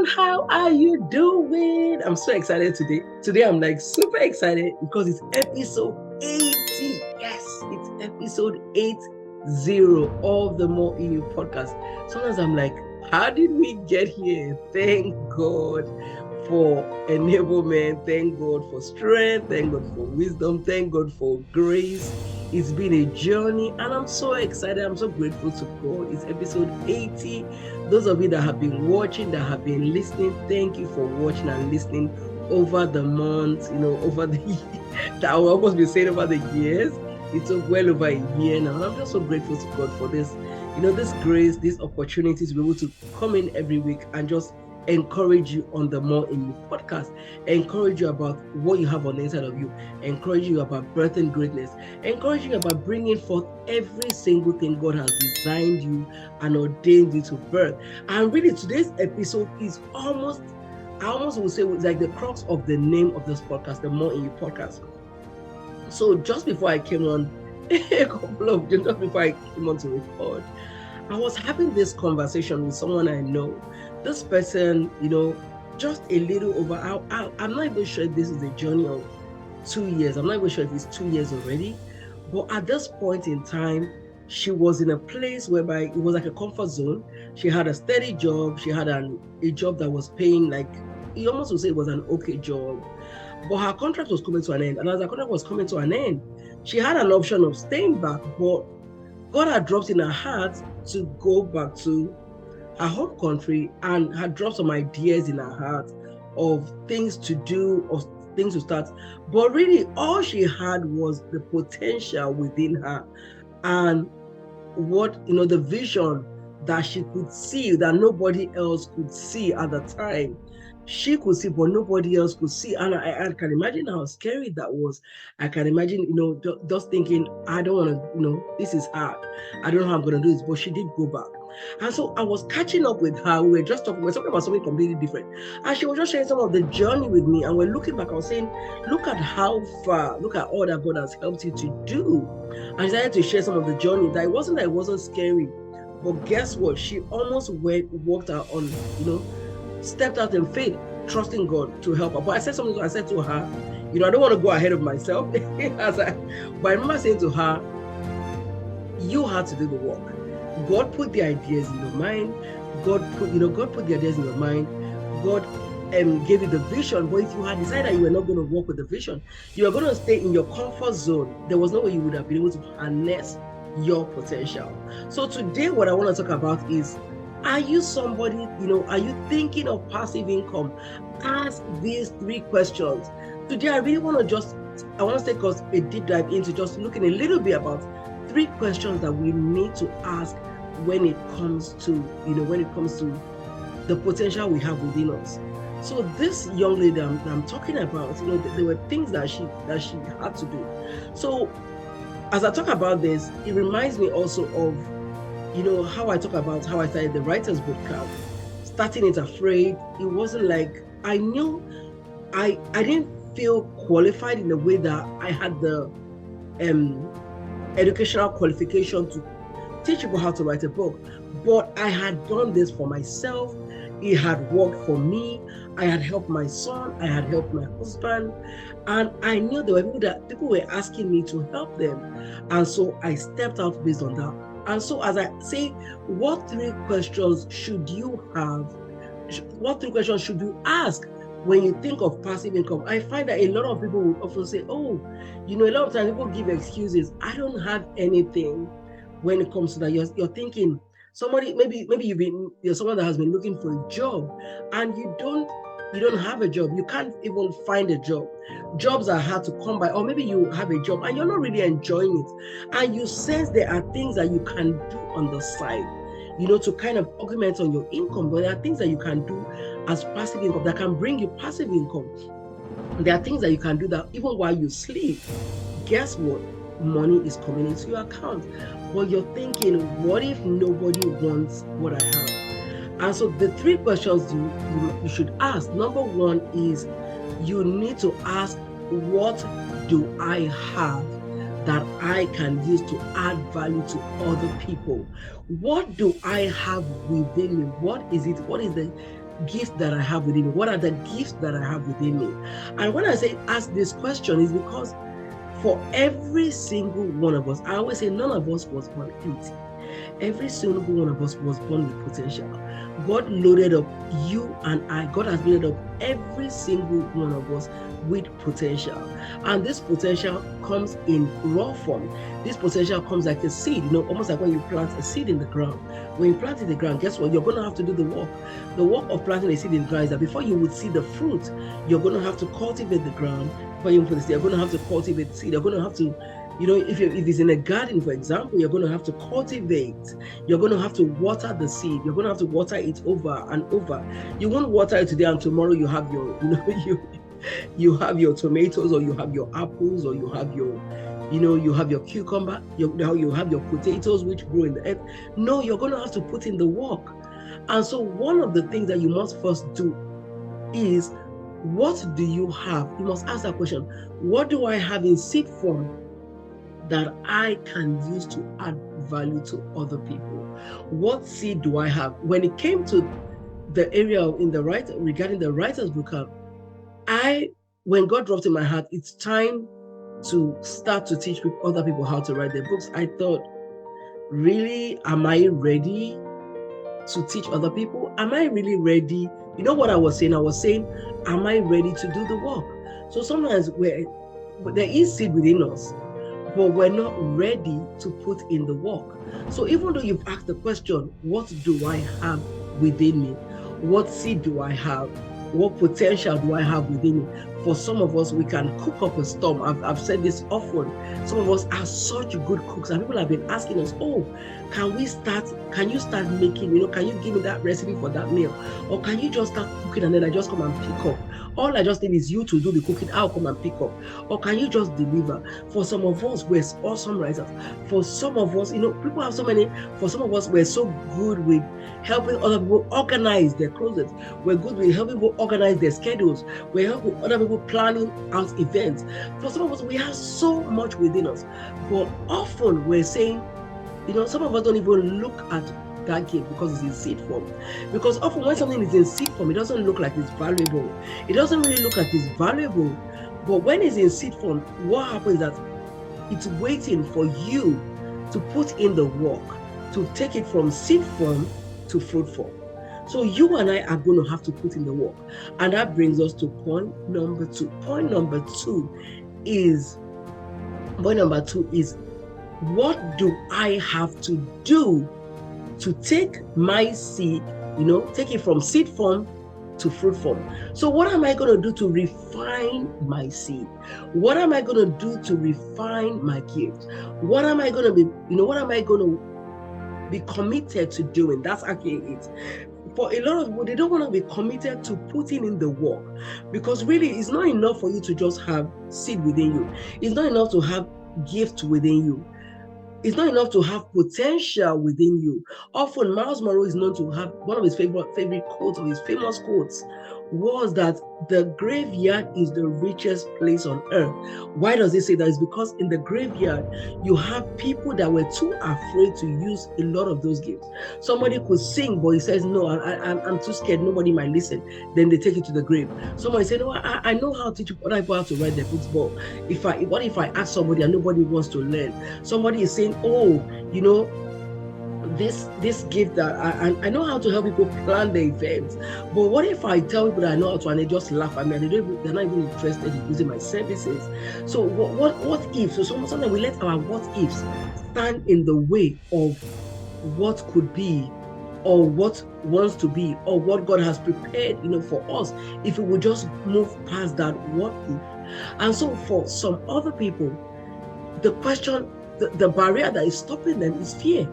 everyone, how are you doing? I'm so excited today. Today I'm like super excited because it's episode 80. Yes, it's episode 80 of the More in You podcast. Sometimes I'm like, how did we get here? Thank God for enablement. Thank God for strength. Thank God for wisdom. Thank God for grace. It's been a journey and I'm so excited. I'm so grateful to God. It's episode 80. Those of you that have been watching, that have been listening, thank you for watching and listening over the months, over the that I will almost be saying over the years. It's well over a year now. And I'm just so grateful to God for this, this grace, this opportunity to be able to come in every week and just encourage you on the More in You podcast, encourage you about what you have on the inside of you, encourage you about birthing greatness, encourage you about bringing forth every single thing God has designed you and ordained you to birth. And really, today's episode is I almost would say, it's like the crux of the name of this podcast, the More in You podcast. So just before I came on, just before I came on to record, I was having this conversation with someone I know. This person, just a little over, I'm not even sure if this is a journey of 2 years. I'm not even sure if it's 2 years already. But at this point in time, she was in a place whereby it was like a comfort zone. She had a steady job. She had a job that was paying, like, you almost would say it was an okay job. But her contract was coming to an end. And as her contract was coming to an end, she had an option of staying back, but God had dropped in her heart to go back to her home country and had dropped some ideas in her heart of things to do, of things to start. But really, all she had was the potential within her and the vision that she could see that nobody else could see at the time. She could see, but nobody else could see. And I can imagine how scary that was. I can imagine, just thinking, I don't want to, this is hard. I don't know how I'm going to do this, but she did go back. And so I was catching up with her. We were talking about something completely different. And she was just sharing some of the journey with me. And we're looking back, I was saying, look at how far, look at all that God has helped you to do. And I decided to share some of the journey that it wasn't scary. But guess what? She almost walked out on, stepped out in faith, trusting God to help her. But I said to her, I don't want to go ahead of myself. But I remember saying to her, you had to do the work. God put the ideas in your mind. God put the ideas in your mind. God gave you the vision. But if you had decided that you were not going to work with the vision, you were going to stay in your comfort zone, there was no way you would have been able to harness your potential. So today, what I want to talk about is, are you somebody, are you thinking of passive income? Ask these 3 questions. Today, I really want to take us a deep dive into just looking a little bit about 3 questions that we need to ask when it comes to the potential we have within us. So this young lady I'm talking about, there were things that she had to do. So as I talk about this, it reminds me also of, how I talk about how I started the Writers Bootcamp. Starting it afraid, it wasn't like I knew, I didn't feel qualified in a way that I had the educational qualification to teach people how to write a book. But I had done this for myself. It had worked for me. I had helped my son. I had helped my husband. And I knew there were people were asking me to help them. And so I stepped out based on that. And so as I say, what 3 questions should you have? What 3 questions should you ask when you think of passive income? I find that a lot of people will often say, a lot of times people give excuses. I don't have anything. When it comes to that, you're thinking, somebody, maybe you're someone that has been looking for a job and you don't have a job. You can't even find a job. Jobs are hard to come by. Or maybe you have a job and you're not really enjoying it. And you sense there are things that you can do on the side, to kind of augment on your income. But there are things that you can do as passive income that can bring you passive income. There are things that you can do that even while you sleep, guess what? Money is coming into your account. But you're thinking, what if nobody wants what I have? And so the 3 questions you should ask. Number 1 is, you need to ask, what do I have that I can use to add value to other people? What do I have within me? What is it? What is gift that I have within me? What are the gifts that I have within me? And when I say ask this question, is because for every single one of us, I always say none of us was born empty. Every single one of us was born with potential. God loaded up you and I. God has loaded up every single one of us with potential. And this potential comes in raw form. This potential comes like a seed, almost like when you plant a seed in the ground. When you plant in the ground, guess what? You're going to have to do the work. The work of planting a seed in the ground is that before you would see the fruit, you're going to have to cultivate the ground. Before you put the seed, you're going to have to cultivate the seed. You're going to have to if it's in a garden, for example, you're going to have to cultivate. You're going to have to water the seed. You're going to have to water it over and over. You won't water it today and tomorrow you have your, you have your tomatoes, or you have your apples, or you have your, you have your cucumber, you have your potatoes which grow in the earth. No, you're going to have to put in the work. And so one of the things that you must first do is, what do you have? You must ask that question. What do I have in seed form that I can use to add value to other people? What seed do I have? When it came to the area regarding the writer's book, when God dropped in my heart, it's time to start to teach other people how to write their books. I thought, really, am I ready to teach other people? Am I really ready? You know what I was saying? I was saying, am I ready to do the work? So sometimes there is seed within us, but we're not ready to put in the work. So even though you've asked the question, what do I have within me? What seed do I have? What potential do I have within me? For some of us, we can cook up a storm. I've said this often. Some of us are such good cooks, and people have been asking us, can you start making, can you give me that recipe for that meal? Or can you just start cooking and then I just come and pick up? All I just need is you to do the cooking. I'll come and pick up. Or can you just deliver? For some of us, we're awesome writers. For some of us, people have so many. For some of us, we're so good with helping other people organize their closets. We're good with helping people organize their schedules. We're helping other people planning out events. For some of us, we have so much within us. But often we're saying, some of us don't even look at that gift because it's in seed form. Because often when something is in seed form, it doesn't look like it's valuable. It doesn't really look like it's valuable. But when it's in seed form, what happens is that it's waiting for you to put in the work to take it from seed form to fruit form. So you and I are going to have to put in the work. And that brings us to point number two. Point number two is, what do I have to do to take my seed, take it from seed form to fruit form? So what am I going to do to refine my seed? What am I going to do to refine my gift? What am I going to be, what am I going to be committed to doing? That's actually it. For a lot of people, they don't want to be committed to putting in the work, because really it's not enough for you to just have seed within you. It's not enough to have gift within you. It's not enough to have potential within you. Often, Miles Monroe is known to have one of his favorite quotes, or his famous quotes, was that the graveyard is the richest place on earth. Why does he say that? It's because in the graveyard, you have people that were too afraid to use a lot of those gifts. Somebody could sing, but he says, no, I'm too scared, nobody might listen. Then they take it to the grave. Somebody said, no, I know how to teach other people how to write their books, but what if I ask somebody and nobody wants to learn? Somebody is saying, this gift that I know how to help people plan the events, but what if I tell people that I know how to and they just laugh at me and they're not even interested in using my services? So what if? So sometimes we let our what ifs stand in the way of what could be, or what wants to be, or what God has prepared, for us, if we would just move past that what if. And so for some other people, the question, the barrier that is stopping them is fear.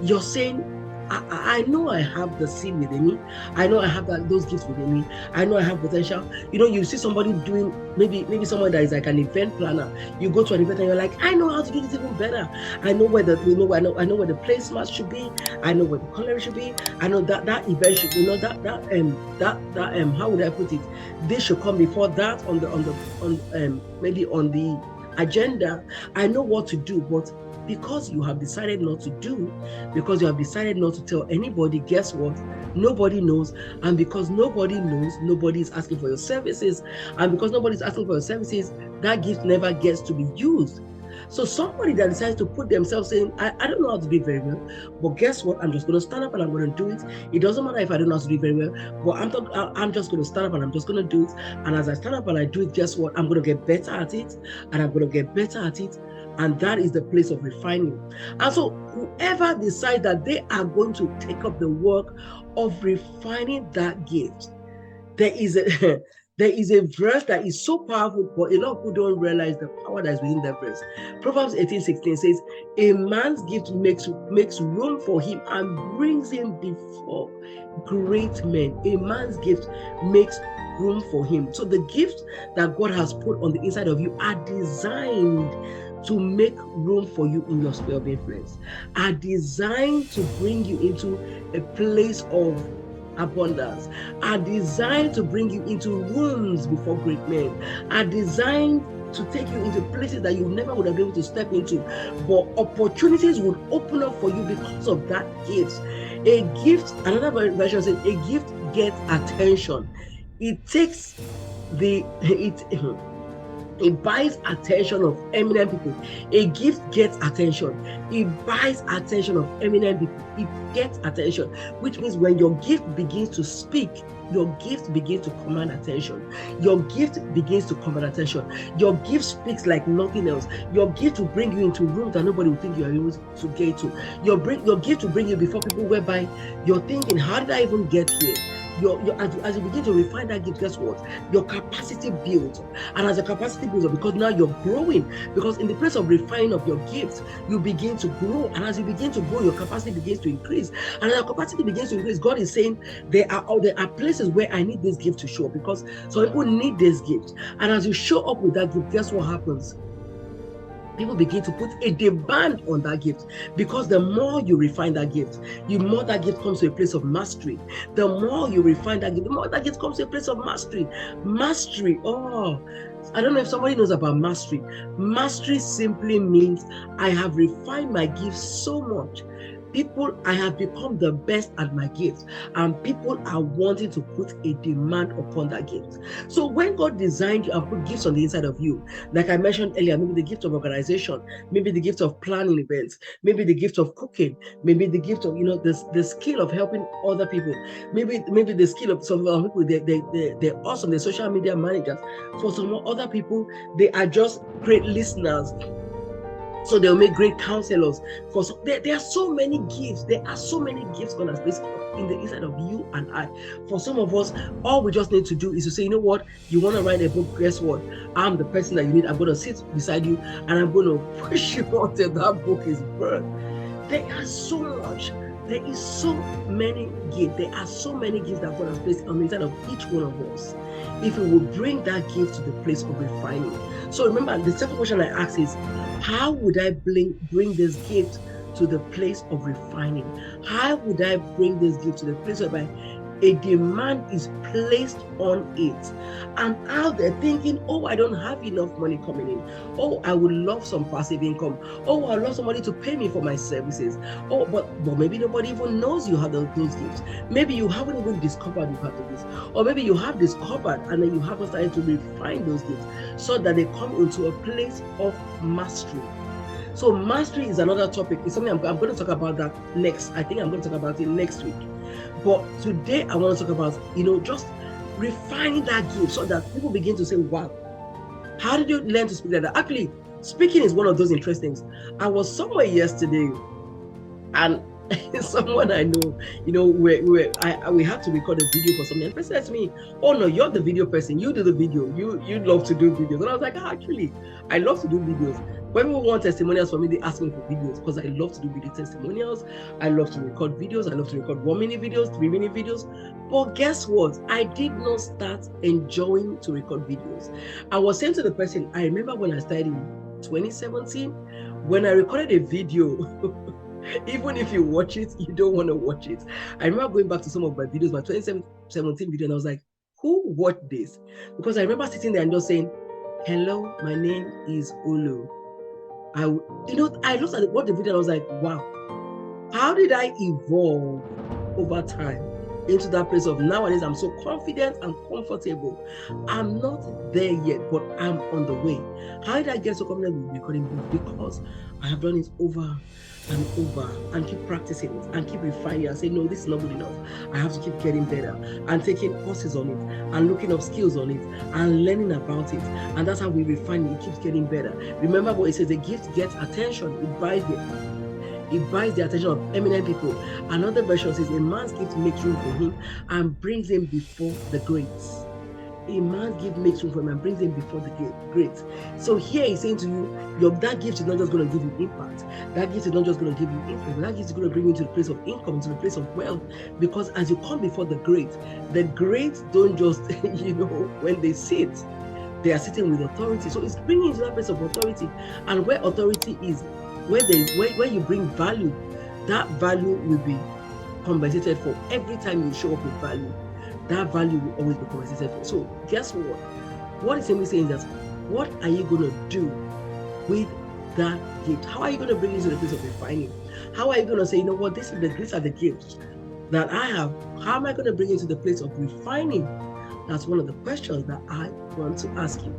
You're saying, I know I have the seed within me. I know I have those gifts within me. I know I have potential. You see somebody doing, maybe someone that is like an event planner. You go to an event and you're like, I know how to do this even better. I know where the I know where the placemat should be. I know where the color should be. I know that event should, how would I put it? This should come before that on the agenda. I know what to do, but because you have decided not to do, because you have decided not to tell anybody, guess what? Nobody knows. And because nobody knows, nobody is asking for your services. And because nobody is asking for your services, that gift never gets to be used. So somebody that decides to put themselves in, I don't know how to do it very well, but guess what? I'm just going to stand up and I'm going to do it. It doesn't matter if I don't know how to do it very well, but I'm just going to stand up and I'm just going to do it. And as I stand up and I do it, guess what? I'm going to get better at it, and I'm going to get better at it. And that is the place of refining. And so whoever decides that they are going to take up the work of refining that gift, there is a there is a verse that is so powerful, but a lot of people don't realize the power that is within that verse. Proverbs 18:16 says, a man's gift makes room for him and brings him before great men. A man's gift makes room for him. So the gifts that God has put on the inside of you are designed to make room for you in your sphere of influence, are designed to bring you into a place of abundance, are designed to bring you into rooms before great men, are designed to take you into places that you never would have been able to step into, but opportunities would open up for you because of that gift. A gift, another version says, a gift gets attention. It takes it buys attention of eminent people. A gift gets attention. It buys attention of eminent people. It gets attention, which means when your gift begins to speak, your gift begins to command attention. Your gift begins to command attention. Your gift speaks like nothing else. Your gift will bring you into rooms that nobody will think you are able to get to. Your gift will bring you before people whereby you're thinking, how did I even get here? As you begin to refine that gift, guess what? Your capacity builds. And as your capacity builds up, because now you're growing, because in the place of refining of your gifts, you begin to grow. And as you begin to grow, your capacity begins to increase. And as your capacity begins to increase, God is saying, there are places where I need this gift to show up, because some people need this gift. And as you show up with that gift, guess what happens? People begin to put a demand on that gift, because the more you refine that gift, the more that gift comes to a place of mastery. The more you refine that gift, the more that gift comes to a place of mastery. Mastery, I don't know if somebody knows about mastery. Mastery simply means I have refined my gift so much. I have become the best at my gift, and people are wanting to put a demand upon that gift. So when God designed you and put gifts on the inside of you, like I mentioned earlier, maybe the gift of organization, maybe the gift of planning events, maybe the gift of cooking, maybe the gift of, the skill of helping other people, maybe the skill of some other people, they're awesome, they're social media managers. For some other people, they are just great listeners, so they'll make great counselors. There are so many gifts. There are so many gifts God has placed in the inside of you and I. For some of us, all we just need to do is to say, you know what? You want to write a book? Guess what? I'm the person that you need. I'm going to sit beside you and I'm going to push you until that book is birthed. There are so much. There is so many gifts. There are so many gifts that God has placed on the inside of each one of us, if we will bring that gift to the place of refining. So remember, the second question I asked is, how would I bring this gift to the place of refining? How would I bring this gift to the place whereby a demand is placed on it? And out there thinking, oh, I don't have enough money coming in. Oh, I would love some passive income. Oh, I'd love somebody to pay me for my services. Oh, but maybe nobody even knows you have those gifts. Maybe you haven't even discovered you have the gifts. Or maybe you have discovered and then you haven't started to refine those gifts so that they come into a place of mastery. So mastery is another topic. It's something I'm going to talk about that next. I think I'm going to talk about it next week. But today I want to talk about, just refining that gift so that people begin to say, wow, how did you learn to speak like that? Actually, speaking is one of those interesting things. I was somewhere yesterday and someone I know, we had to record a video for something. And the person said to me, oh no, you're the video person. You do the video. You love to do videos. And I was like, actually, I love to do videos. When people want testimonials from me, they ask me for videos because I love to do video testimonials. I love to record videos. I love to record 1-minute videos, 3-minute videos. But guess what? I did not start enjoying to record videos. I was saying to the person, I remember when I started in 2017, when I recorded a video, even if you watch it, you don't want to watch it. I remember going back to some of my videos, my 2017 video, and I was like, who watched this? Because I remember sitting there and just saying, hello, my name is Olu. I looked at what the video and I was like, wow, how did I evolve over time into that place of nowadays I'm so confident and comfortable. I'm not there yet, but I'm on the way. How did I get so confident with recording books? Because I have done it over and over and keep practicing it and keep refining and say, no, this is not good enough. I have to keep getting better and taking courses on it and looking up skills on it and learning about it. And that's how we refine it. It keeps getting better. Remember what it says, a gift gets attention, it buys the attention of eminent people. Another version says, a man's gift makes room for him and brings him before the greats. A man's gift makes room for him and brings him before the greats. So here he's saying to you, that gift is not just going to give you impact. That gift is not just going to give you influence. That gift is going to bring you to the place of income, to the place of wealth. Because as you come before the greats don't just, when they sit, they are sitting with authority. So it's bringing you to that place of authority. And where authority is, where you bring value, that value will be compensated for. Every time you show up with value, that value will always be compensated for. So guess what? What is Amy saying is that, what are you going to do with that gift? How are you going to bring it to the place of refining? How are you going to say, you know what, these are the gifts that I have. How am I going to bring it to the place of refining? That's one of the questions that I want to ask you.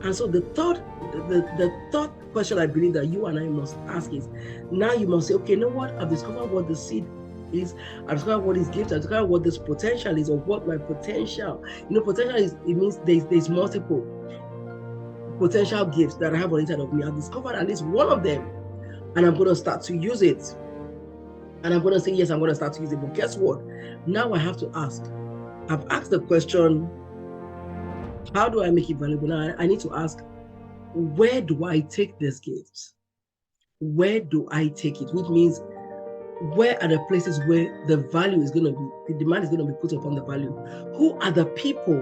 And so the third question I believe that you and I must ask is, now you must say, okay, you know what? I've discovered what the seed is. I've discovered what is gift. I've discovered what this potential is, or what my potential. Potential is, it means there's multiple potential gifts that I have on the inside of me. I've discovered at least one of them, and I'm going to start to use it. And I'm going to say, yes, I'm going to start to use it. But guess what? Now I have to ask. I've asked the question, how do I make it valuable? Now I need to ask, where do I take this gift? Where do I take it? Which means, where are the places where the value is going to be, the demand is going to be put upon the value? Who are the people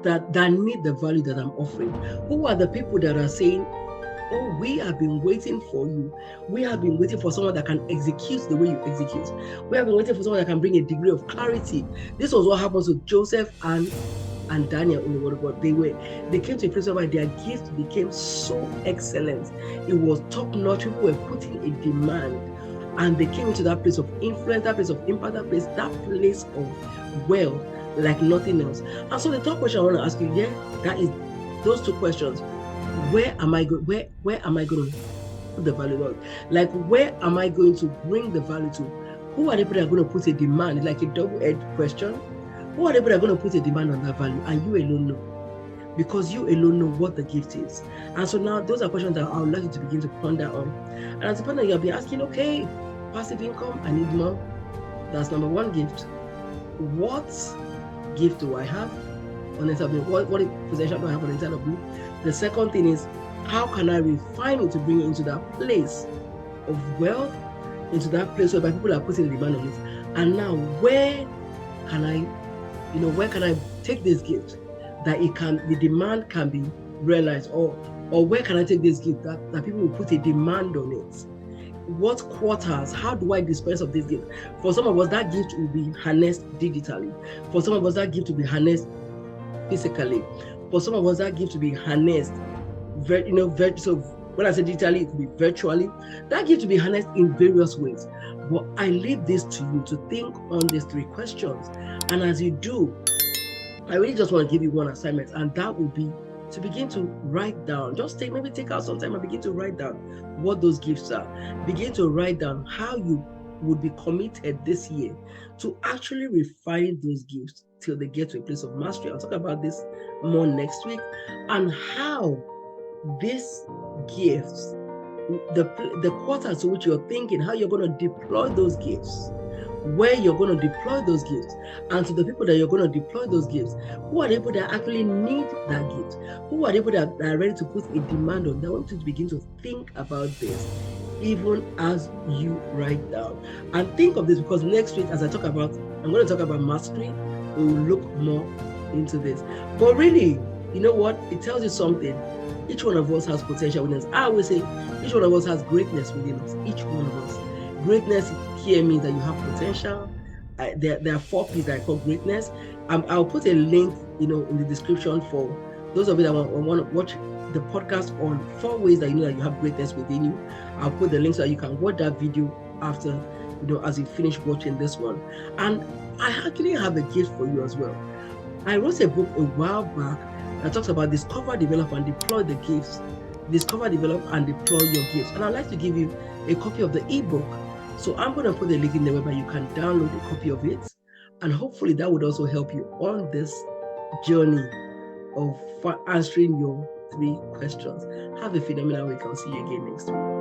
that need the value that I'm offering? Who are the people that are saying, oh, we have been waiting for you. We have been waiting for someone that can execute the way you execute. We have been waiting for someone that can bring a degree of clarity. This was what happens with Joseph and Daniel in the Word of God. They came to a place where their gift became so excellent. It was top notch. People were putting a demand, and they came into that place of influence, that place of impact, that place of wealth like nothing else. And so the third question I want to ask you, that is those two questions. Where am I going to put the value on? Like, where am I going to bring the value to? Who are the people that are going to put a demand? It's like a double-edged question. Who are the people that are going to put a demand on that value? And you alone know. Because you alone know what the gift is. And so now those are questions that I would like you to begin to ponder on. And as a partner, you'll be asking, okay, passive income, I need more. That's number one gift. What gift do I have on the inside of me? What possession do I have on the inside of me? The second thing is, how can I refine it to bring it into that place of wealth, into that place where people are putting demand on it? And now, where can I take this gift that the demand can be realized, or where can I take this gift that people will put a demand on it? What quarters? How do I dispense of this gift? For some of us, that gift will be harnessed digitally. For some of us, that gift will be harnessed physically. For some of us, that gift will be harnessed, so when I say digitally, it could be virtually. That gift will be harnessed in various ways. But I leave this to you to think on these three questions. And as you do, I really just want to give you one assignment, and that will be to begin to write down. Just take out some time and begin to write down what those gifts are. Begin to write down how you would be committed this year to actually refine those gifts till they get to a place of mastery. I'll talk about this more next week, and how these gifts, the quarters to which you're thinking, how you're going to deploy those gifts, where you're going to deploy those gifts, and to the people that you're going to deploy those gifts. Who are the people that actually need that gift? Who are the people that are ready to put a demand on? I want you to begin to think about this, even as you write down. And think of this, because next week, as I'm going to talk about mastery. We will look more into this. But really, you know what? It tells you something. Each one of us has potential within us. I always say, each one of us has greatness within us. Each one of us. Greatness here means that you have potential. There are 4 P's that I call greatness. I'll put a link, in the description for those of you that want to watch the podcast on 4 ways that you know that you have greatness within you. I'll put the link so that you can watch that video after, as you finish watching this one. And I actually have a gift for you as well. I wrote a book a while back that talks about discover, develop, and deploy the gifts. Discover, develop, and deploy your gifts. And I'd like to give you a copy of the ebook. So I'm going to put the link in there whereby you can download a copy of it. And hopefully that would also help you on this journey of answering your 3 questions. Have a phenomenal week. I'll see you again next week.